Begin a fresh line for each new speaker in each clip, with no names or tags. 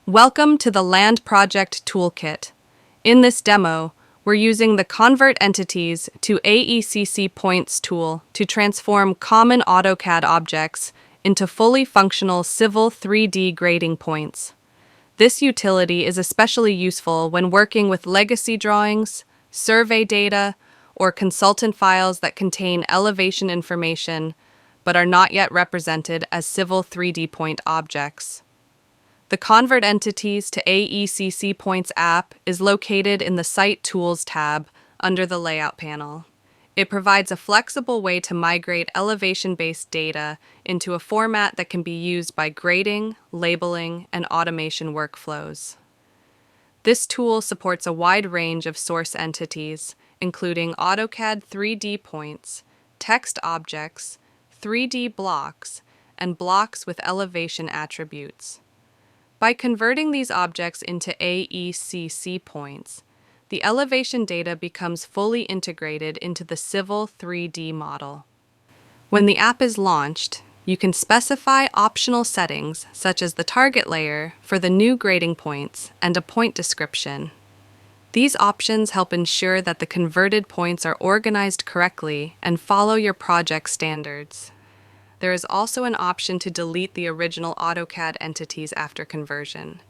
Welcome to the Land Project Toolkit. In this demo, we're using the Convert Entities to AECC Points tool to transform common AutoCAD objects into fully functional civil 3D grading points. This utility is especially useful when working with legacy drawings, survey data, or consultant files that contain elevation information but are not yet represented as civil 3D point objects. The Convert Entities to AECC Points app is located in the Site Tools tab under the Layout panel. It provides a flexible way to migrate elevation-based data into a format that can be used by grading, labeling, and automation workflows. This tool supports a wide range of source entities, including AutoCAD 3D points, text objects, 3D blocks, and blocks with elevation attributes. By converting these objects into AECC points, the elevation data becomes fully integrated into the civil 3D model. When the app is launched, you can specify optional settings such as the target layer for the new grading points and a point description. These options help ensure that the converted points are organized correctly and follow your project standards. There is also an option to delete the original AutoCAD entities after conversion.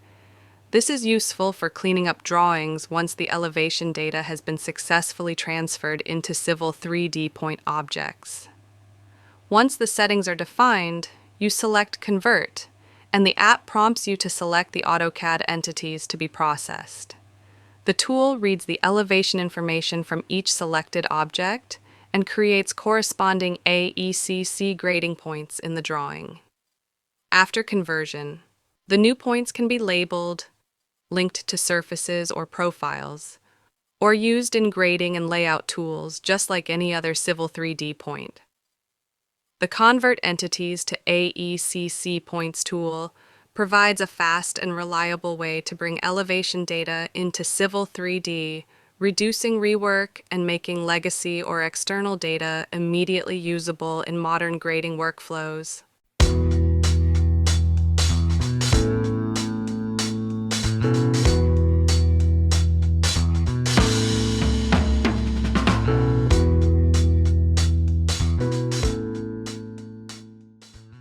This is useful for cleaning up drawings once the elevation data has been successfully transferred into civil 3D point objects. Once the settings are defined, you select Convert, and the app prompts you to select the AutoCAD entities to be processed. The tool reads the elevation information from each selected object and creates corresponding AECC grading points in the drawing. After conversion, the new points can be labeled, linked to surfaces or profiles, or used in grading and layout tools just like any other civil 3D point. The Convert Entities to AECC Points tool provides a fast and reliable way to bring elevation data into civil 3D, reducing rework and making legacy or external data immediately usable in modern grading workflows.